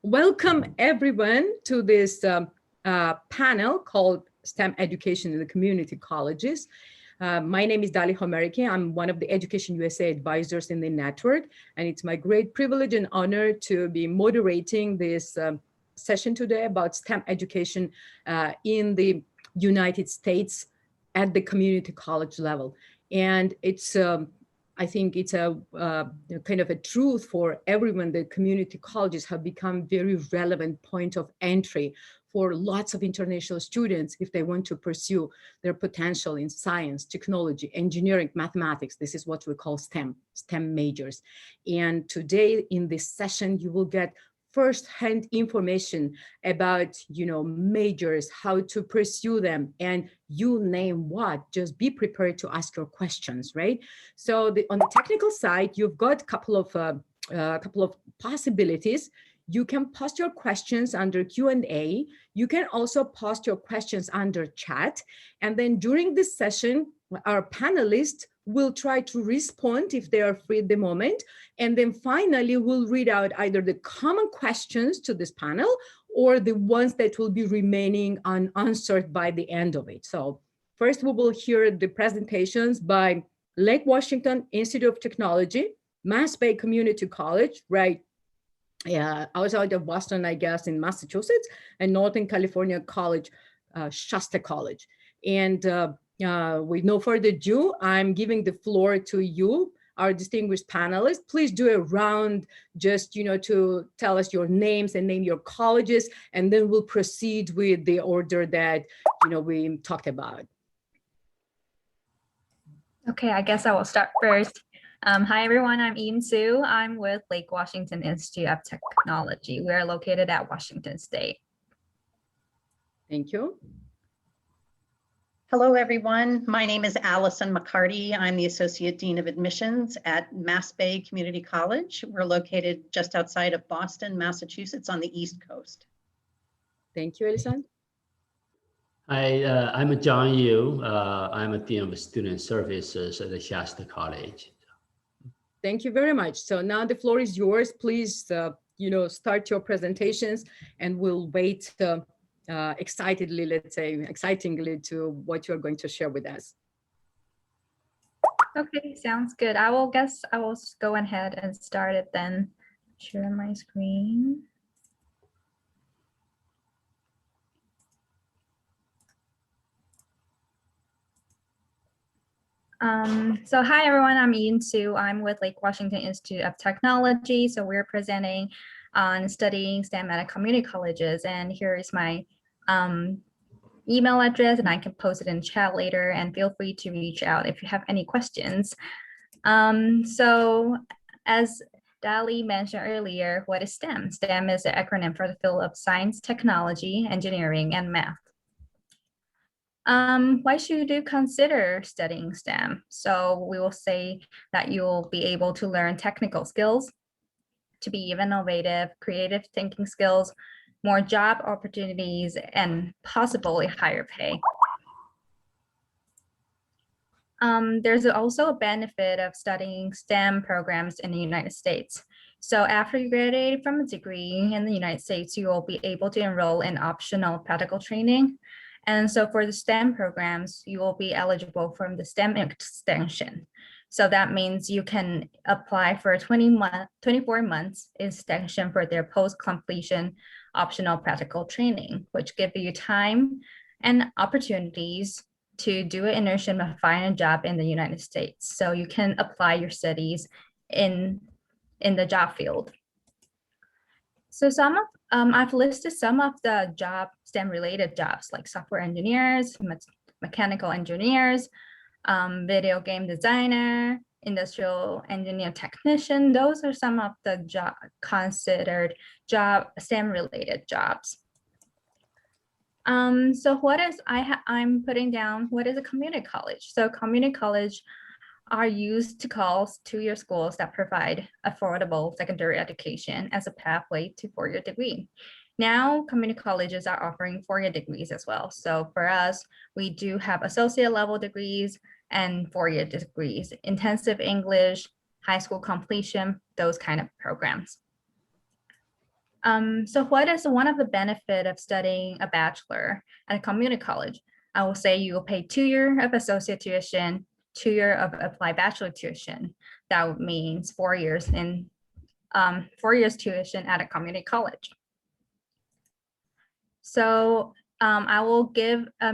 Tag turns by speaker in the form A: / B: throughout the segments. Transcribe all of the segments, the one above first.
A: Welcome everyone to this panel called STEM Education in the Community Colleges. My name is Dali, Khomeriki. I'm one of the Education USA advisors in the network, and it's my great privilege and honor to be moderating this session today about STEM education in the United States at the community college level. And it's I think it's a kind of a truth for everyone that community colleges have become very relevant point of entry for lots of international students if they want to pursue their potential in science, technology, engineering, mathematics. This is what we call STEM majors. And today in this session, you will get first-hand information about, majors, how to pursue them, and you name what, just be prepared to ask your questions, right? So on the technical side, you've got a couple of possibilities. You can post your questions under Q&A. You can also post your questions under chat. And then during this session, our panelists will try to respond if they are free at the moment. And then finally, we'll read out either the common questions to this panel or the ones that will be remaining unanswered by the end of it. So first, we will hear the presentations by Lake Washington Institute of Technology, MassBay Community College, right? Yeah, outside of Boston, I guess, in Massachusetts, and Northern California College, Shasta College. And with no further ado, I'm giving the floor to you, our distinguished panelists. Please do a round just, to tell us your names and name your colleges, and then we'll proceed with the order that, we talked about.
B: Okay, I guess I will start first. Hi, everyone. I'm Ian Su. I'm with Lake Washington Institute of Technology. We are located at Washington State.
A: Thank you.
C: Hello, everyone. My name is Allison McCarty. I'm the Associate Dean of Admissions at MassBay Community College. We're located just outside of Boston, Massachusetts on the East Coast.
A: Thank you, Allison.
D: Hi, I'm Zhanjing. I'm a Dean of Student Services at the Shasta College.
A: Thank you very much. So now the floor is yours. Please, start your presentations, and we'll wait excitedly, excitingly to what you're going to share with us.
B: Okay, sounds good. I will go ahead and start it then. Share my screen. So hi, everyone. I'm Ian Su. I'm with Lake Washington Institute of Technology. So we're presenting on studying STEM at community colleges. And here is my email address, and I can post it in chat later, and feel free to reach out if you have any questions. So as Dali mentioned earlier, what is STEM? STEM is an acronym for the field of science, technology, engineering, and math. Why should you consider studying STEM? So we will say that you'll be able to learn technical skills, to be innovative, creative thinking skills, more job opportunities, and possibly higher pay. There's also a benefit of studying STEM programs in the United States. So after you graduate from a degree in the United States, you will be able to enroll in optional practical training. And so for the STEM programs, you will be eligible from the STEM extension. So that means you can apply for a 24 months extension for their post-completion optional practical training, which give you time and opportunities to do an internship and find a job in the United States. So you can apply your studies in the job field. So I've listed some of the STEM related jobs like software engineers, mechanical engineers, video game designer, industrial engineer technician. Those are some of the considered STEM related jobs. So I'm putting down what is a community college. So community college are used to call two-year schools that provide affordable secondary education as a pathway to four-year degree. Now, community colleges are offering four-year degrees as well. So for us, we do have associate level degrees and four-year degrees, intensive English, high school completion, those kind of programs. So what is one of the benefits of studying a bachelor at a community college? I will say you will pay 2 years of associate tuition, 2 years of applied bachelor tuition. That means 4 years in 4 years tuition at a community college. So I will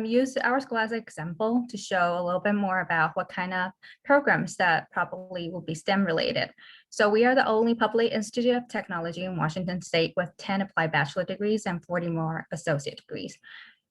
B: use our school as an example to show a little bit more about what kind of programs that probably will be STEM related. So we are the only public institute of technology in Washington State with 10 applied bachelor degrees and 40 more associate degrees.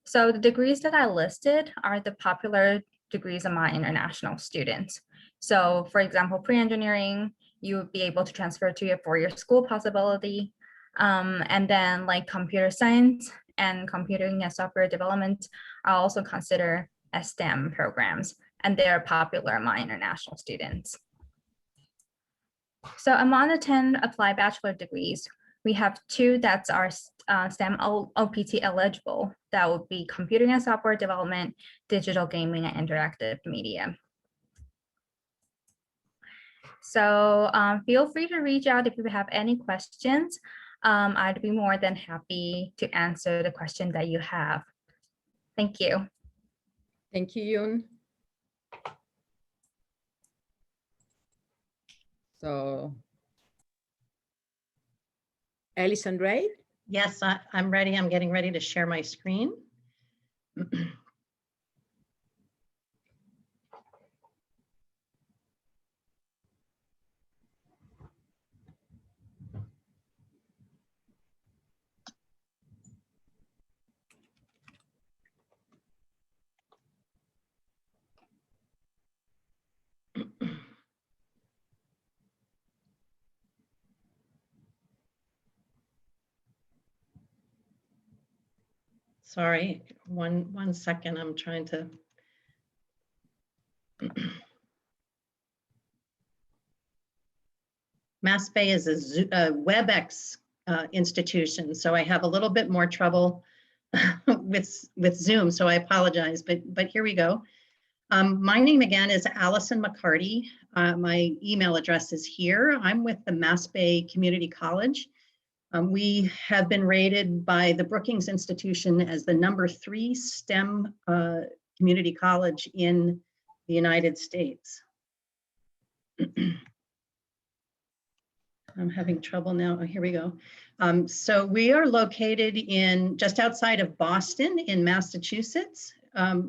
B: So the degrees that I listed are the popular degrees among international students. So for example, pre-engineering, you would be able to transfer to your 4-year school possibility. And then like computer science and computing and software development are also considered as STEM programs, and they're popular among international students. So among the 10 applied bachelor degrees, we have 2 that are STEM OPT eligible. That would be computing and software development, digital gaming, and interactive media. So feel free to reach out if you have any questions. I'd be more than happy to answer the question that you have. Thank you.
A: Thank you, Yoon. So, Alison Ray?
C: Yes, I'm ready. I'm getting ready to share my screen. Sorry, one second. I'm trying to. MassBay is a WebEx institution, so I have a little bit more trouble with Zoom, so I apologize, but here we go. My name again is Allison McCarty. My email address is here. I'm with the MassBay Community College. We have been rated by the Brookings Institution as the #3 STEM community college in the United States. I'm having trouble now. Oh, here we go. So we are located in just outside of Boston in Massachusetts,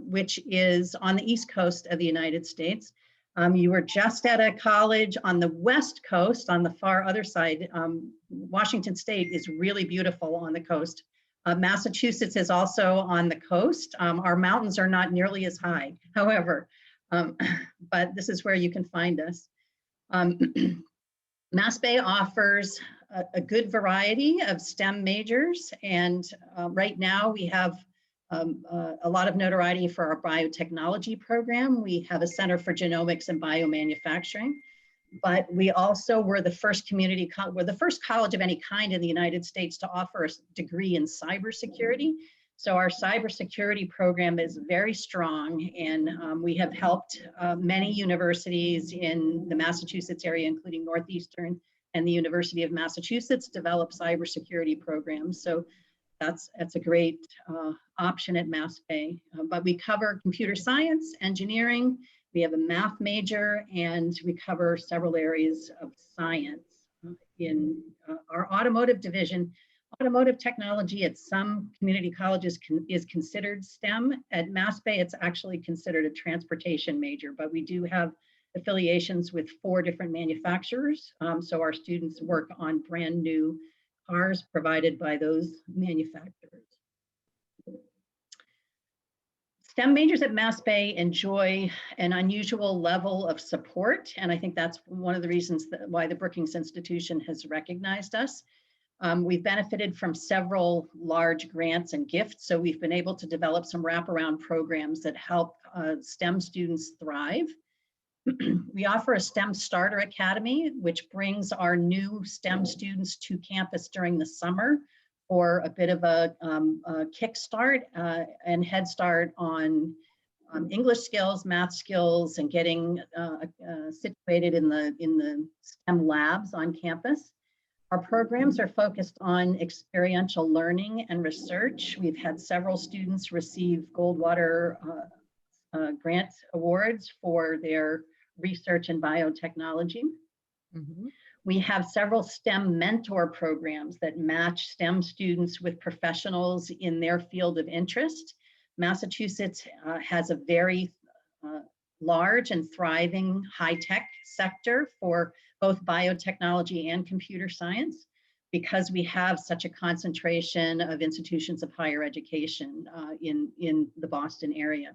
C: which is on the East Coast of the United States. You were just at a college on the West Coast, on the far other side. Washington State is really beautiful on the coast. Massachusetts is also on the coast. Our mountains are not nearly as high, however, but this is where you can find us. MassBay offers a good variety of STEM majors, and right now we have a lot of notoriety for our biotechnology program. We have a Center for Genomics and Biomanufacturing, but we also were the first we're the first college of any kind in the United States to offer a degree in cybersecurity. So our cybersecurity program is very strong, and we have helped many universities in the Massachusetts area, including Northeastern and the University of Massachusetts, develop cybersecurity programs. So that's a great option at MassBay. But we cover computer science, engineering, we have a math major, and we cover several areas of science. In our automotive division, automotive technology at some community colleges is considered STEM. At MassBay, it's actually considered a transportation major, but we do have affiliations with 4 different manufacturers. So our students work on brand new cars provided by those manufacturers. STEM majors at MassBay enjoy an unusual level of support, and I think that's one of the reasons why the Brookings Institution has recognized us. We've benefited from several large grants and gifts, so we've been able to develop some wraparound programs that help STEM students thrive. We offer a STEM Starter Academy, which brings our new STEM students to campus during the summer for a bit of a kickstart and head start on English skills, math skills, and getting situated in the STEM labs on campus. Our programs are focused on experiential learning and research. We've had several students receive Goldwater grant awards for their research in biotechnology.
A: Mhm.
C: We have several STEM mentor programs that match STEM students with professionals in their field of interest. Massachusetts has a very large and thriving high-tech sector for both biotechnology and computer science, because we have such a concentration of institutions of higher education in the Boston area.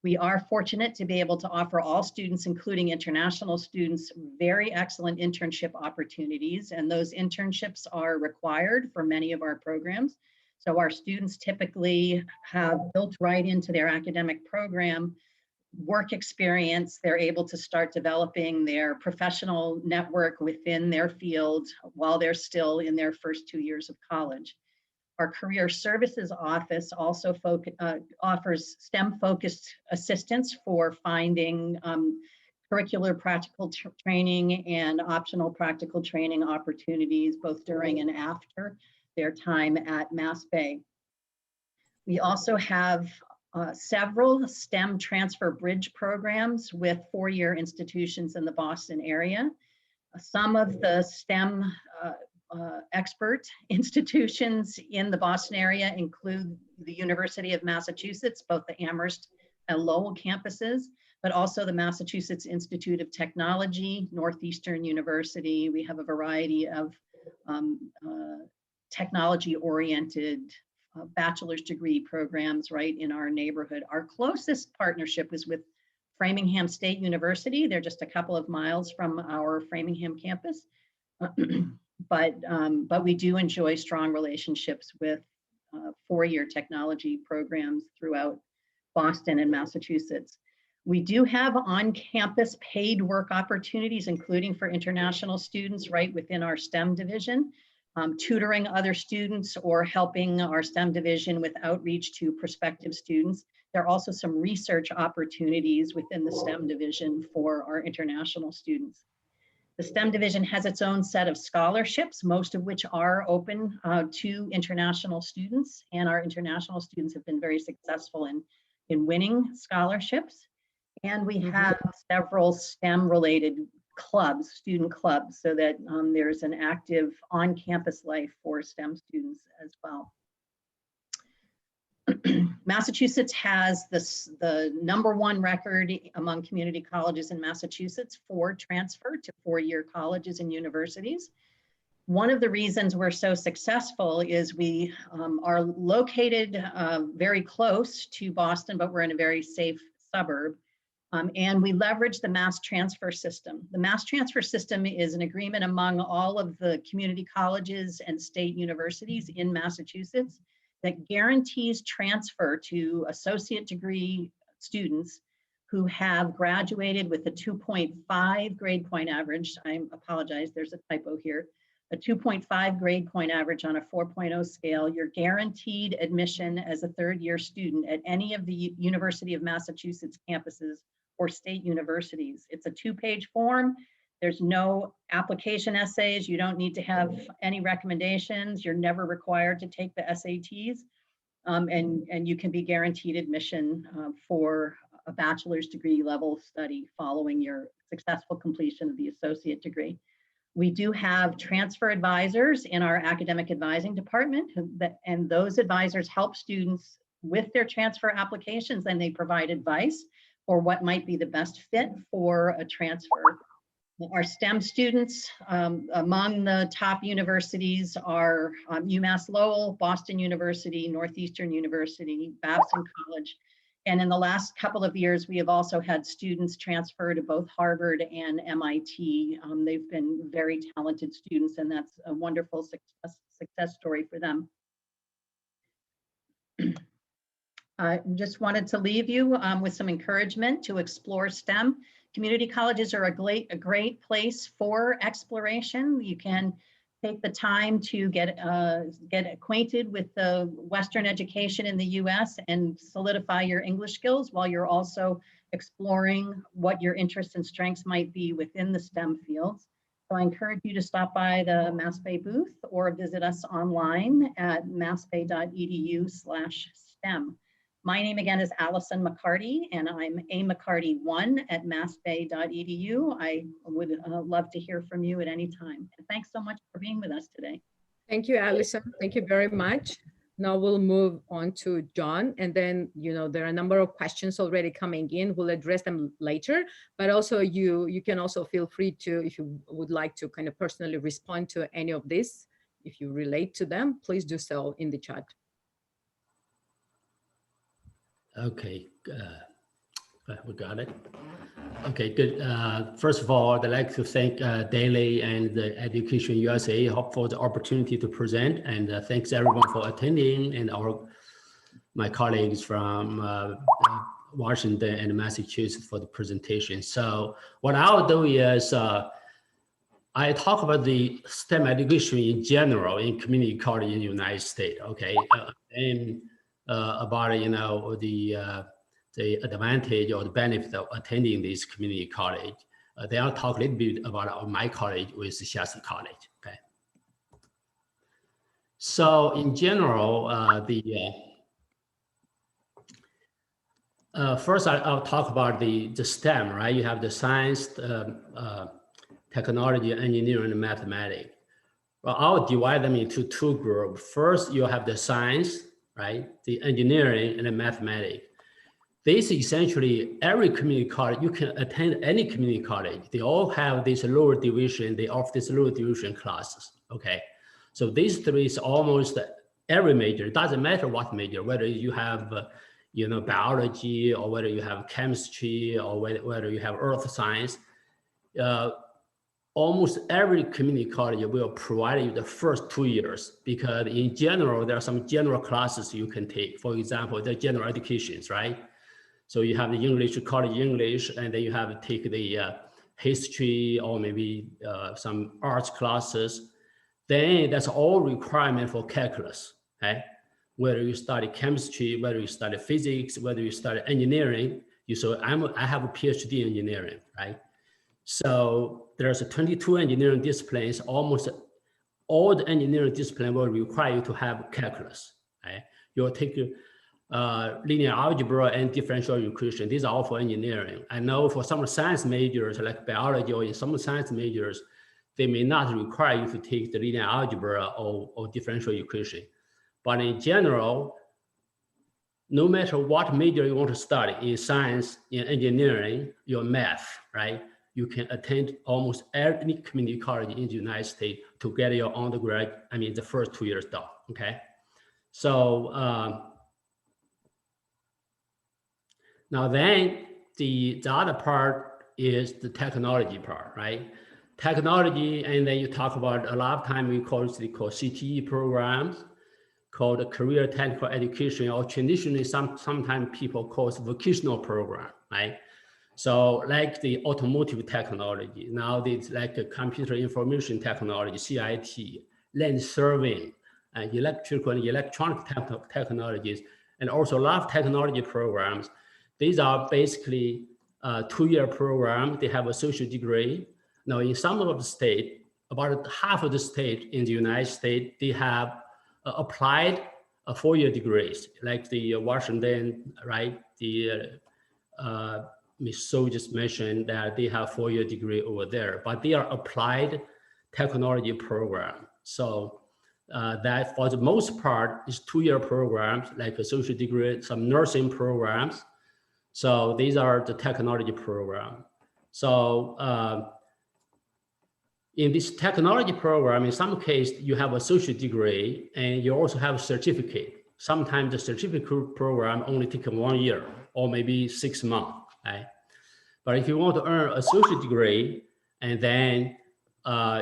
C: We are fortunate to be able to offer all students, including international students, very excellent internship opportunities, and those internships are required for many of our programs. So our students typically have built right into their academic program work experience. They're able to start developing their professional network within their field while they're still in their first 2 years of college. Our Career Services Office also offers STEM-focused assistance for finding curricular practical training and optional practical training opportunities, both during and after their time at MassBay. We also have several STEM transfer bridge programs with four-year institutions in the Boston area. Some of the STEM expert institutions in the Boston area include the University of Massachusetts, both the Amherst and Lowell campuses, but also the Massachusetts Institute of Technology, Northeastern University. We have a variety of technology-oriented bachelor's degree programs right in our neighborhood. Our closest partnership is with Framingham State University. They're just a couple of miles from our Framingham campus. But we do enjoy strong relationships with four-year technology programs throughout Boston and Massachusetts. We do have on-campus paid work opportunities, including for international students right within our STEM division, tutoring other students or helping our STEM division with outreach to prospective students. There are also some research opportunities within the STEM division for our international students. The STEM division has its own set of scholarships, most of which are open to international students, and our international students have been very successful in winning scholarships. And we have several STEM-related clubs, student clubs, so that there's an active on-campus life for STEM students as well. Massachusetts has the #1 record among community colleges in Massachusetts for transfer to four-year colleges and universities. One of the reasons we're so successful is we are located very close to Boston, but we're in a very safe suburb. And we leverage the mass transfer system. The mass transfer system is an agreement among all of the community colleges and state universities in Massachusetts that guarantees transfer to associate degree students who have graduated with a 2.5 grade point average. I apologize, there's a typo here. A 2.5 grade point average on a 4.0 scale. You're guaranteed admission as a third-year student at any of the University of Massachusetts campuses or state universities. It's a 2-page form. There's no application essays. You don't need to have any recommendations. You're never required to take the SATs. And you can be guaranteed admission for a bachelor's degree level study following your successful completion of the associate degree. We do have transfer advisors in our academic advising department, and those advisors help students with their transfer applications, and they provide advice for what might be the best fit for a transfer. Our STEM students among the top universities are UMass Lowell, Boston University, Northeastern University, Babson College. And in the last couple of years, we have also had students transfer to both Harvard and MIT. They've been very talented students, and that's a wonderful success story for them. I just wanted to leave you with some encouragement to explore STEM. Community colleges are a great place for exploration. You can take the time to get acquainted with the Western education in the US and solidify your English skills while you're also exploring what your interests and strengths might be within the STEM fields. So I encourage you to stop by the MassBay booth or visit us online at massbay.edu/STEM. My name again is Allison McCarty, and I'm A McCarty1 at massbay.edu. I would love to hear from you at any time. And thanks so much for being with us today.
A: Thank you, Allison. Thank you very much. Now we'll move on to John, and then, there are a number of questions already coming in. We'll address them later, but also you can also feel free to, if you would like to kind of personally respond to any of this, if you relate to them, please do so in the chat.
D: Okay, we got it. Okay, good. First of all, I'd like to thank Dali and the Education USA for the opportunity to present, and thanks everyone for attending, and my colleagues from Washington and Massachusetts for the presentation. So what I'll do is I talk about the STEM education in general in community college in the United States. Okay, and about the advantage or the benefit of attending this community college. Then I'll talk a little bit about my college with Shasta College. Okay. So in general, first I'll talk about the STEM, right? You have the science, technology, engineering, and mathematics. Well, I'll divide them into two groups. First, you have the science, right? The engineering and the mathematics. This essentially every community college, you can attend any community college. They all have this lower division. They offer this lower division classes. Okay, so these three is almost every major. It doesn't matter what major, whether you have biology, or whether you have chemistry, or whether you have earth science. Almost every community college will provide you the first 2 years, because in general there are some general classes you can take. For example, the general educations, right? So you have the English, college English, and then you have to take the history or maybe some arts classes. Then that's all requirement for calculus, okay? Whether you study chemistry, whether you study physics, whether you study engineering. I have a PhD in engineering, right? So there's 22 engineering disciplines. Almost all the engineering discipline will require you to have calculus, right? You'll take linear algebra and differential equation. These are all for engineering. I know for some science majors like biology or in some science majors, they may not require you to take the linear algebra or differential equation. But in general, no matter what major you want to study in science, in engineering, your math, right? You can attend almost any community college in the United States to get your undergrad, the first 2 years done, okay? So, now then, the other part is the technology part, right? Technology, and then you talk about, a lot of time we call CTE programs, called career technical education, or traditionally sometimes people call it vocational program, right? So like the automotive technology, now it's like a computer information technology, CIT, land surveying, electrical and electronic technologies, and also a lot of technology programs. These are basically a 2-year program. They have associate degree. Now in some of the state, about half of the state in the United States, they have applied 4-year degrees, like the Washington, right? The Ms. So just mentioned that they have 4-year degree over there, but they are applied technology program. So that for the most part is 2-year programs, like associate degree, some nursing programs. So these are the technology program. So in this technology program, in some case, you have associate degree and you also have a certificate. Sometimes the certificate program only takes 1 year or maybe 6 months, right? But if you want to earn associate degree, and then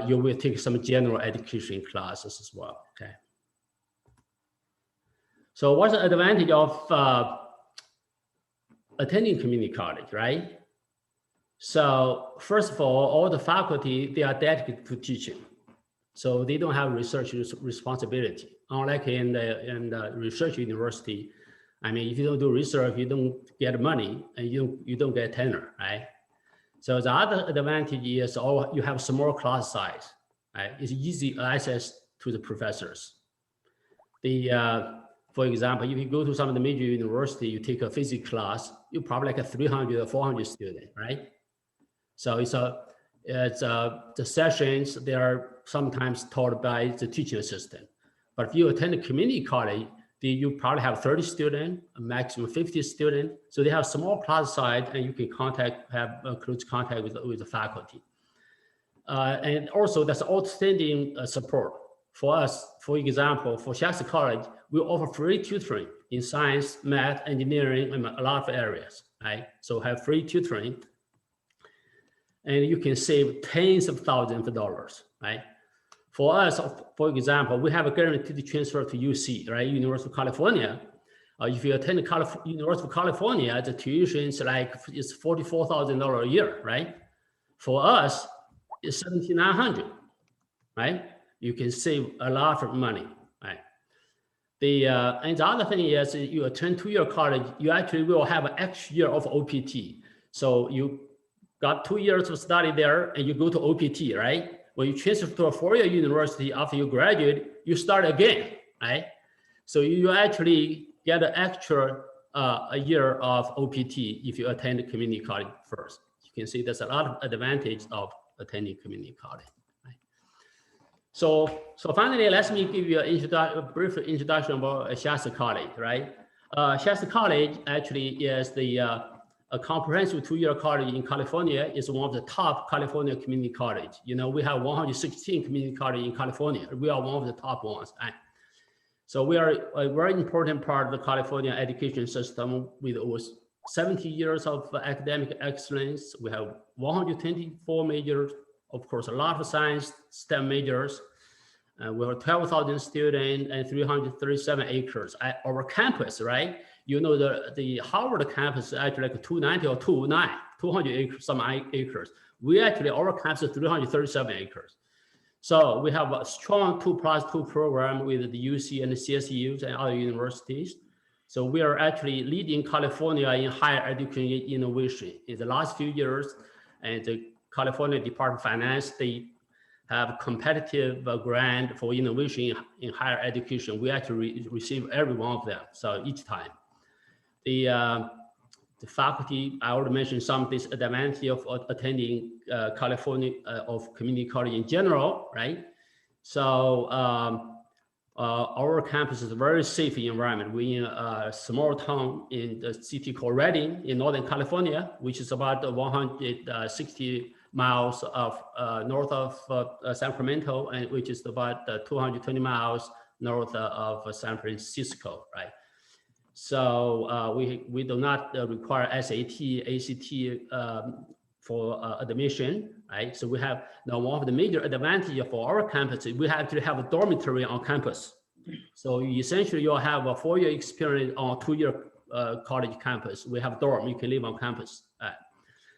D: you will take some general education classes as well, okay? So what's the advantage of attending community college, right? So first of all the faculty, they are dedicated to teaching. So they don't have research responsibility. Unlike in the research university, if you don't do research, you don't get money and you don't get tenure, right? So the other advantage is you have small class size, right? It's easy access to the professors. For example, if you go to some of the major university, you take a physics class, you probably like a 300 or 400 students, right? So the sessions, they are sometimes taught by the teaching assistant. But if you attend a community college, you probably have 30 students, a maximum 50 students. So they have small class size, and you can have close contact with the faculty. And also that's outstanding support for us. For example, for Shasta College, we offer free tutoring in science, math, engineering, and a lot of areas, right? So have free tutoring, and you can save tens of thousands of dollars, right? For us, for example, we have a guaranteed transfer to UC, right? University of California. If you attend University of California, the tuition is $44,000 a year, right? For us, it's $7,900, right? You can save a lot of money, right? And the other thing is, you attend 2-year college, you actually will have an extra year of OPT. So you got 2 years of study there, and you go to OPT, right? When you transfer to a 4-year university after you graduate, you start again, right? So you actually get an extra a year of OPT if you attend a community college first. You can see there's a lot of advantage of attending community college, right? So finally, let me give you a brief introduction about Shasta College, right? Shasta College actually is a comprehensive 2-year college in California. Is one of the top California community college. You know, we have 116 community college in California. We are one of the top ones. Right? So we are a very important part of the California education system with over 70 years of academic excellence. We have 124 majors, of course, a lot of science STEM majors. We have 12,000 students and 337 acres at our campus, right? You know, the Harvard campus is actually like 290 or 200 acres, some acres. We actually, our campus is 337 acres. So we have a strong 2+2 program with the UC and the CSUs and other universities. So we are actually leading California in higher education innovation in the last few years. And the California Department of Finance, they have competitive grant for innovation in higher education. We actually receive every one of them. So each time. The faculty, I already mentioned some disadvantage of attending California of community college in general, right? So our campus is a very safe environment. We're in a small town in the city called Redding in Northern California, which is about 160 miles of north of Sacramento, and which is about 220 miles north of San Francisco, right? So we do not require SAT, ACT for admission, right? So we have now one of the major advantages for our campus is we actually have a dormitory on campus. So essentially you'll have a 4-year experience on 2-year college campus. We have dorm, you can live on campus.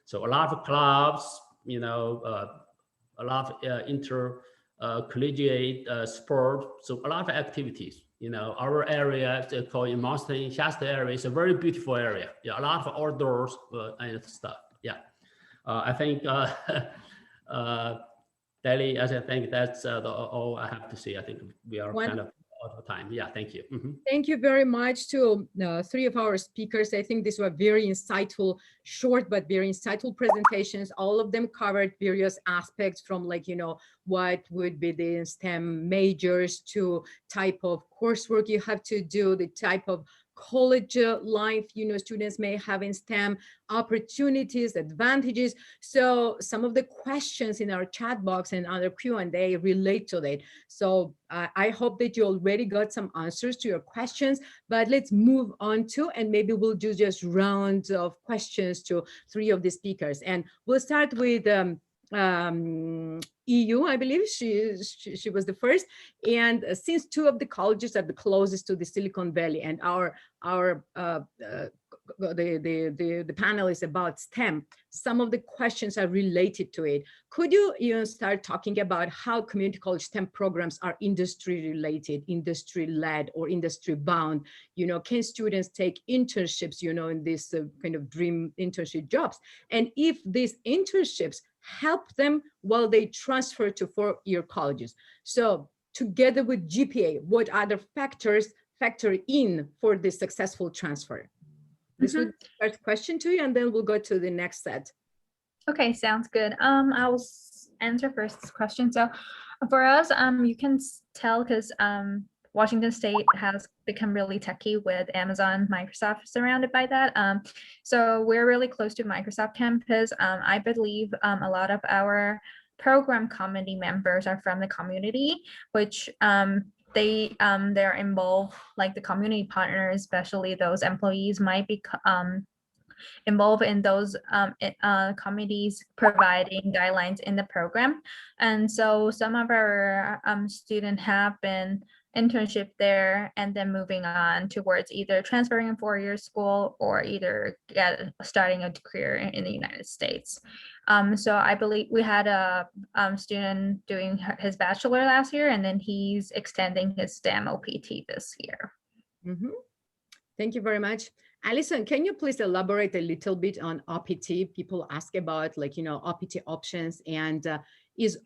D: So a lot of clubs, you know, a lot of intercollegiate sport, so a lot of activities. You know, our area, called in Monster, Shasta area, is a very beautiful area. Yeah, a lot of outdoors and stuff. Yeah, I think Dali, as I think that's all I have to say. I think we are kind of out of time. Yeah, thank you. Mm-hmm.
A: Thank you very much to 3 of our speakers. I think these were very insightful, short but very insightful presentations. All of them covered various aspects from, like, you know, what would be the STEM majors to type of coursework you have to do, the type of college life, you know, students may have in STEM, opportunities, advantages. So some of the questions in our chat box and other Q&A relate to that. So I hope that you already got some answers to your questions, but let's move on to, and maybe we'll do just rounds of questions to 3 of the speakers. And we'll start with EU, I believe she was the first, and since 2 of the colleges are the closest to the Silicon Valley, and our the panelists about STEM, some of the questions are related to it. Could you start talking about how community college STEM programs are industry related, industry led, or industry bound? Can students take internships, in this kind of dream internship jobs? And if these internships help them while they transfer to four-year colleges. So together with GPA, what other factors factor in for the successful transfer? This would be the first question to you, and then we'll go to the next set.
B: Okay, sounds good. I'll answer first question. So for us, you can tell because Washington State has become really techy with Amazon, Microsoft surrounded by that. So we're really close to Microsoft campus. I believe a lot of our program committee members are from the community, which they're involved, like the community partners, especially those employees might be involved in those committees providing guidelines in the program. And so some of our students have been internship there and then moving on towards either transferring in four-year school or either starting a career in the United States. So I believe we had a student doing his bachelor last year, and then he's extending his STEM OPT this year.
A: Thank you very much. Alison, can you please elaborate a little bit on OPT? People ask about OPT options, and is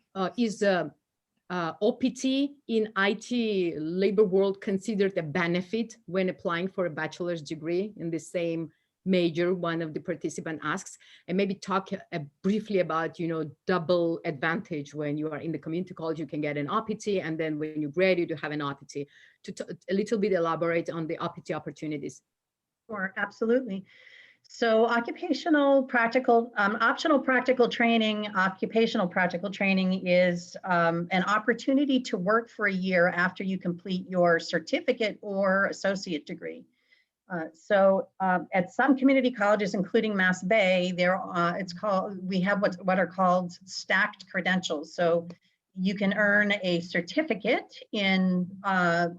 A: OPT in IT labor world considered a benefit when applying for a bachelor's degree in the same major? One of the participants asks, and maybe talk briefly about, double advantage. When you are in the community college, you can get an OPT, and then when you graduate, you have an OPT. To a little bit elaborate on the OPT opportunities.
C: Sure, absolutely. So optional practical training is an opportunity to work for a year after you complete your certificate or associate degree. So at some community colleges, including MassBay, we have what are called stacked credentials. So you can earn a certificate in,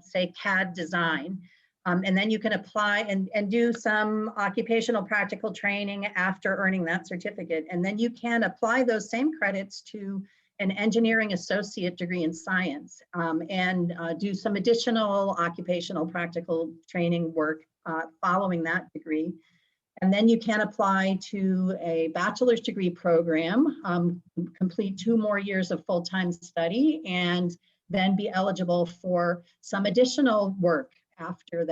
C: say, CAD design. And then you can apply and do some occupational practical training after earning that certificate. And then you can apply those same credits to an engineering associate degree in science and do some additional occupational practical training work following that degree. And then you can apply to a bachelor's degree program, complete 2 more years of full-time study, and then be eligible for some additional work after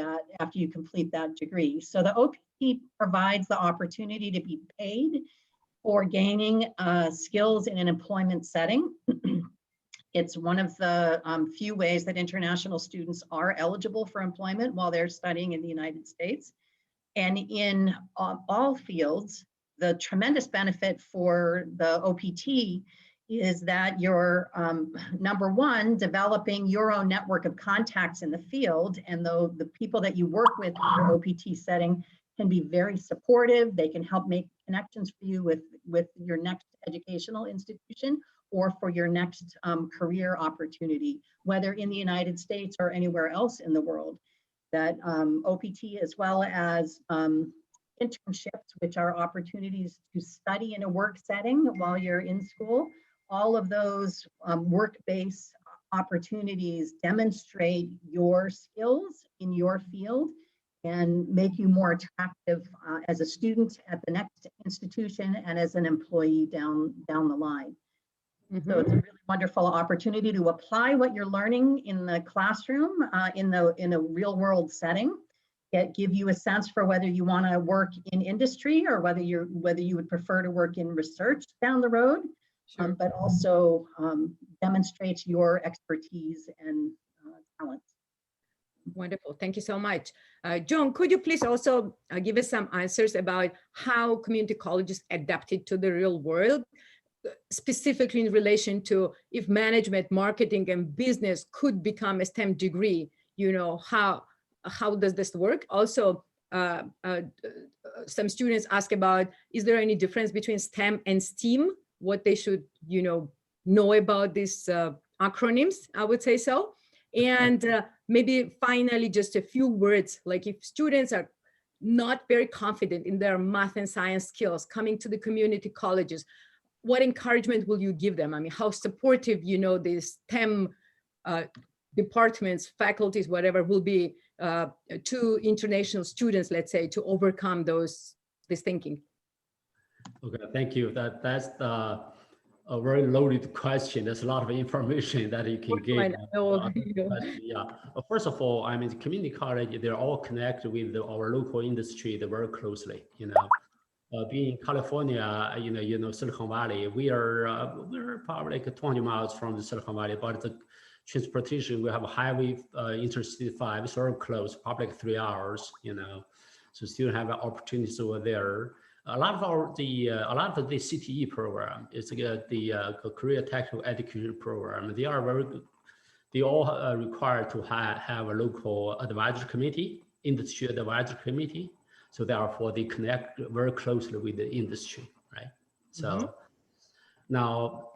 C: you complete that degree. So the OPT provides the opportunity to be paid for gaining skills in an employment setting. It's one of the few ways that international students are eligible for employment while they're studying in the United States. And in all fields, the tremendous benefit for the OPT is that you're, number one, developing your own network of contacts in the field. And though the people that you work with in your OPT setting can be very supportive, they can help make connections for you with your next educational institution or for your next career opportunity, whether in the United States or anywhere else in the world. That OPT, as well as internships, which are opportunities to study in a work setting while you're in school, all of those work-based opportunities demonstrate your skills in your field and make you more attractive as a student at the next institution and as an employee down the line. So it's a really wonderful opportunity to apply what you're learning in the classroom in a real world setting. Give you a sense for whether you want to work in industry or whether you would prefer to work in research down the road. Sure. But also demonstrates your expertise and talents.
A: Wonderful, thank you so much. John, could you please also give us some answers about how community colleges adapted to the real world, specifically in relation to if management, marketing, and business could become a STEM degree? How does this work? Also, some students ask about, is there any difference between STEM and STEAM? What they should, know about these acronyms, I would say so. And maybe finally, just a few words, like if students are not very confident in their math and science skills coming to the community colleges, what encouragement will you give them? I mean, how supportive, you know, these STEM departments, faculties, whatever, will be to international students, let's say, to overcome this thinking?
D: Okay, thank you. That's a very loaded question. There's a lot of information that you can get. Yeah. First of all, I mean, the community college, they're all connected with our local industry very closely. You know, being in California, you know, Silicon Valley, we're probably like 20 miles from the Silicon Valley, but the transportation, we have a highway, Interstate 5, it's very close, probably like 3 hours. You know, so students have opportunities over there. A lot of the CTE program is the Career Technical Education program. They are very good. They all require to have a local advisory committee, industry advisory committee. So therefore they connect very closely with the industry, right? So now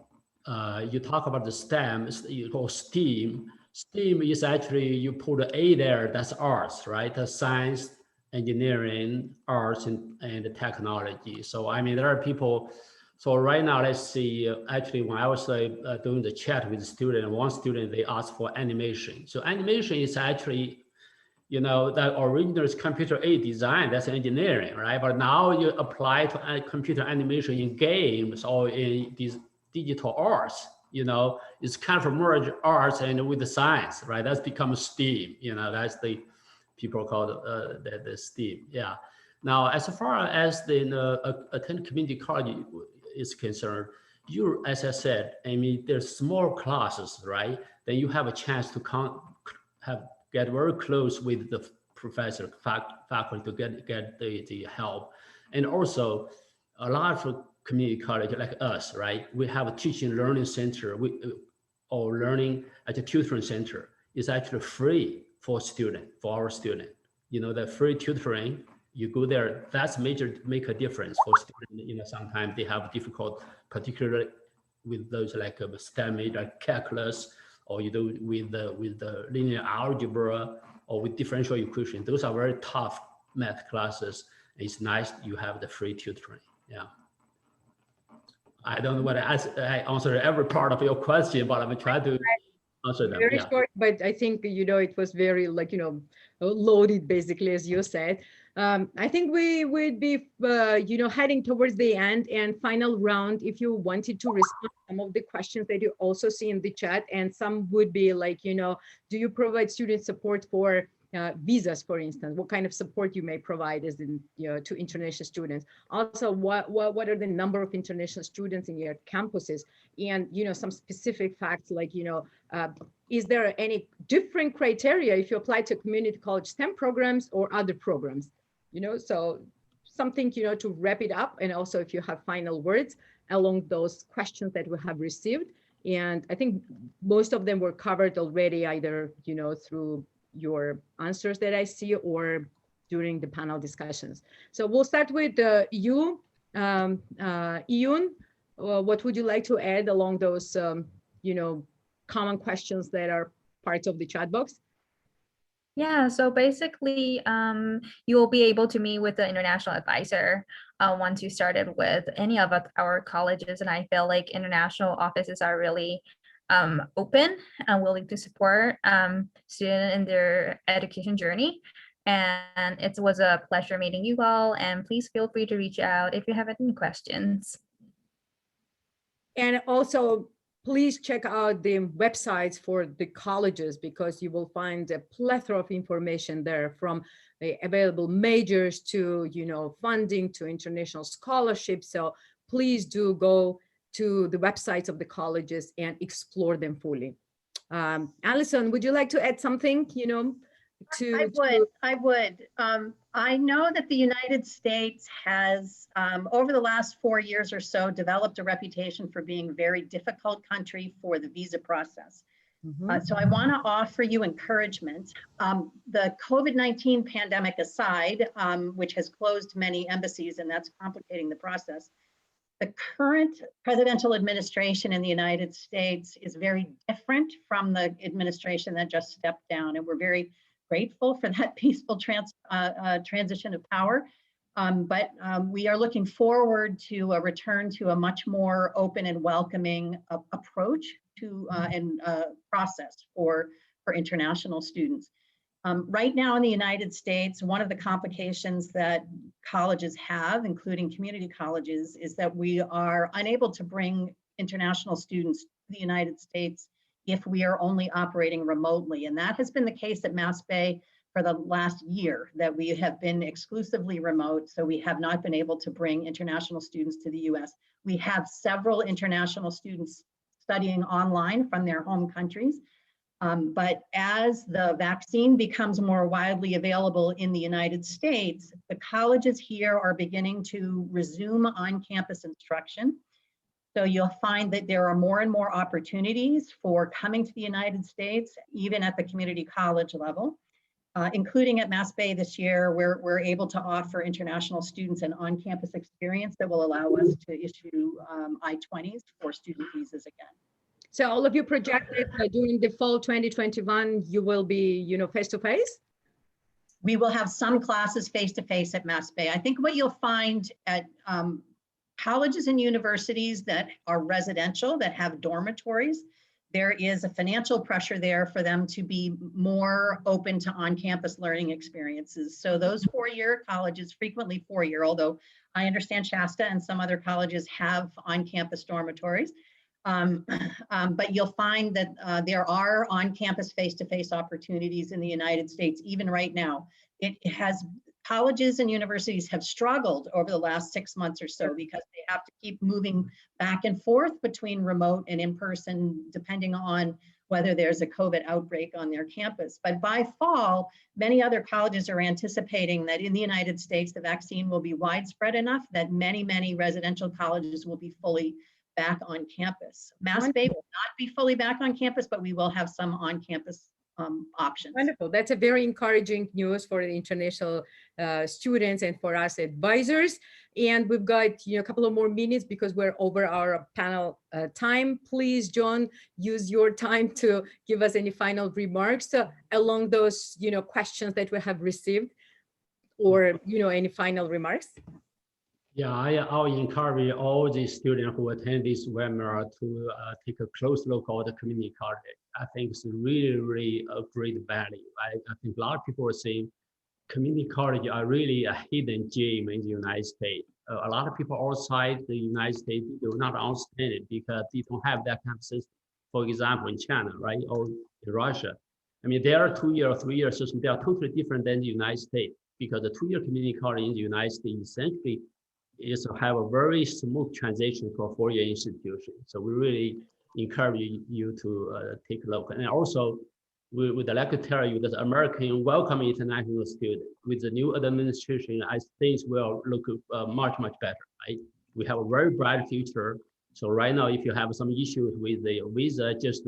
D: you talk about the STEM, you call STEAM. STEAM is actually, you put an A there, that's arts, right? That's science, engineering, arts, and technology. So I mean, there are people. So right now, let's see. Actually, when I was doing the chat with the student, one student, they asked for animation. So animation is actually, you know, the original is computer aided design. That's engineering, right? But now you apply to computer animation in games or in these digital arts. You know, it's kind of merge arts and with the science, right? That's become STEAM. You know, that's the people call the STEAM, yeah. Now, as far as the attend community college is concerned, as I said, I mean, there's small classes, right? Then you have a chance to get very close with the professor, faculty to get the help. And also, a lot of community college like us, right? We have a teaching learning center, or learning at a tutoring center is actually free for our student. You know, the free tutoring, you go there, that's make a difference for students. You know, sometimes they have difficult, particularly with those like STEM major, calculus, or you do with the linear algebra or with differential equation. Those are very tough math classes. It's nice you have the free tutoring. Yeah. I don't know whether I answered every part of your question, but I'm trying to answer them.
A: Very short, but I think, you know, it was very, like, you know, loaded, basically, as you said. I think we would be, you know, heading towards the end and final round. If you wanted to respond to some of the questions that you also see in the chat, and some would be like, you know, do you provide student support for visas, for instance? What kind of support you may provide as in, you know, to international students? Also, what are the number of international students in your campuses? And, you know, some specific facts like, you know, is there any different criteria if you apply to community college STEM programs or other programs? You know, so something, you know, to wrap it up. And also if you have final words along those questions that we have received. And I think most of them were covered already, either, you know, through your answers that I see or during the panel discussions. So we'll start with you, Iyun. What would you like to add along those, you know, common questions that are part of the chat box?
B: Yeah, so basically, you will be able to meet with the international advisor once you started with any of our colleges. And I feel like international offices are really open and willing to support students in their education journey. And it was a pleasure meeting you all. And please feel free to reach out if you have any questions.
A: And also, please check out the websites for the colleges, because you will find a plethora of information there, from the available majors to, you know, funding to international scholarships. So please do go to the websites of the colleges and explore them fully. Allison, would you like to add something, you know,
C: I would. I know that the United States has, over the last 4 years or so, developed a reputation for being a very difficult country for the visa process. So I want to offer you encouragement. The COVID-19 pandemic aside, which has closed many embassies, and that's complicating the process, the current presidential administration in the United States is very different from the administration that just stepped down, and we're very grateful for that peaceful transition of power. But we are looking forward to a return to a much more open and welcoming approach to and process for international students. Right now in the United States, one of the complications that colleges have, including community colleges, is that we are unable to bring international students to the United States if we are only operating remotely. And that has been the case at MassBay for the last year, that we have been exclusively remote. So we have not been able to bring international students to the US. We have several international students studying online from their home countries. But as the vaccine becomes more widely available in the United States, the colleges here are beginning to resume on-campus instruction. So you'll find that there are more and more opportunities for coming to the United States, even at the community college level, including at MassBay this year, where we're able to offer international students an on-campus experience that will allow us to issue I-20s for student visas again.
A: So all of you projected during the fall 2021, you will be, face-to-face?
C: We will have some classes face-to-face at MassBay. I think what you'll find at colleges and universities that are residential, that have dormitories, there is a financial pressure there for them to be more open to on-campus learning experiences. So those four-year colleges, frequently four-year, although I understand Shasta and some other colleges have on-campus dormitories. But you'll find that there are on-campus face-to-face opportunities in the United States, even right now. Colleges and universities have struggled over the last 6 months or so because they have to keep moving back and forth between remote and in-person, depending on whether there's a COVID outbreak on their campus. But by fall, many other colleges are anticipating that in the United States, the vaccine will be widespread enough that many residential colleges will be fully back on campus. MassBay will not be fully back on campus, but we will have some on-campus options.
A: Wonderful. That's a very encouraging news for the international students and for us advisors. And we've got a couple of more minutes because we're over our panel time. Please, John, use your time to give us any final remarks along those questions that we have received, or any final remarks.
D: Yeah, I'll encourage all the students who attend this webinar to take a close look at the community college. I think it's really a great value. I think a lot of people are saying community college are really a hidden gem in the United States. A lot of people outside the United States do not understand it because they don't have that kind of system. For example, in China, right, or in Russia. I mean, their 2-year or 3-year system, they are totally different than the United States, because the 2-year community college in the United States essentially is to have a very smooth transition to a 4-year institution. So we really encourage you to take a look. And also, we would like to tell you that American welcome international students with the new administration, I think will look much better, right? We have a very bright future. So right now, if you have some issues with the visa, just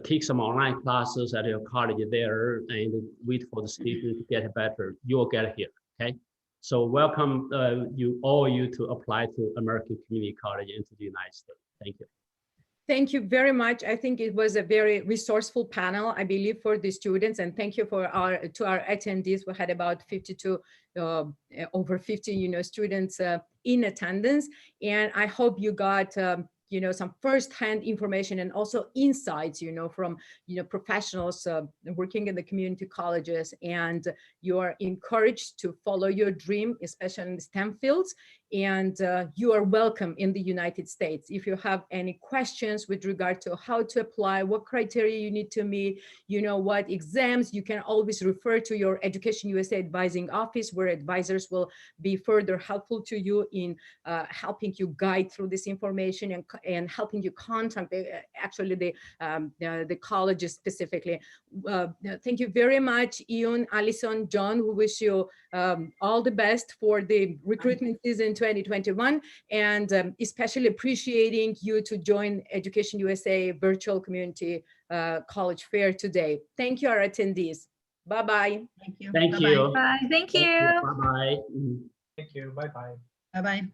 D: take some online classes at your college there and wait for the student to get better. You will get here, okay? So welcome you to apply to American Community College into the United States. Thank you.
A: Thank you very much. I think it was a very resourceful panel, I believe, for the students. And thank you to our attendees. We had about 52, over 50, students in attendance. And I hope you got some firsthand information and also insights, from, professionals working in the community colleges, and you are encouraged to follow your dream, especially in the STEM fields, and you are welcome in the United States. If you have any questions with regard to how to apply, what criteria you need to meet, what exams, you can always refer to your Education USA advising office, where advisors will be further helpful to you in helping you guide through this information and helping you contact the colleges specifically. Thank you very much, Ian, Allison, John. We wish you all the best for the recruitment season 2021, and especially appreciating you to join Education USA Virtual Community College Fair today. Thank you, our attendees. Bye-bye.
C: Thank you.
D: Thank you.
B: Bye. Thank you.
D: Bye-bye.
E: Thank you. Bye-bye.
C: Bye-bye.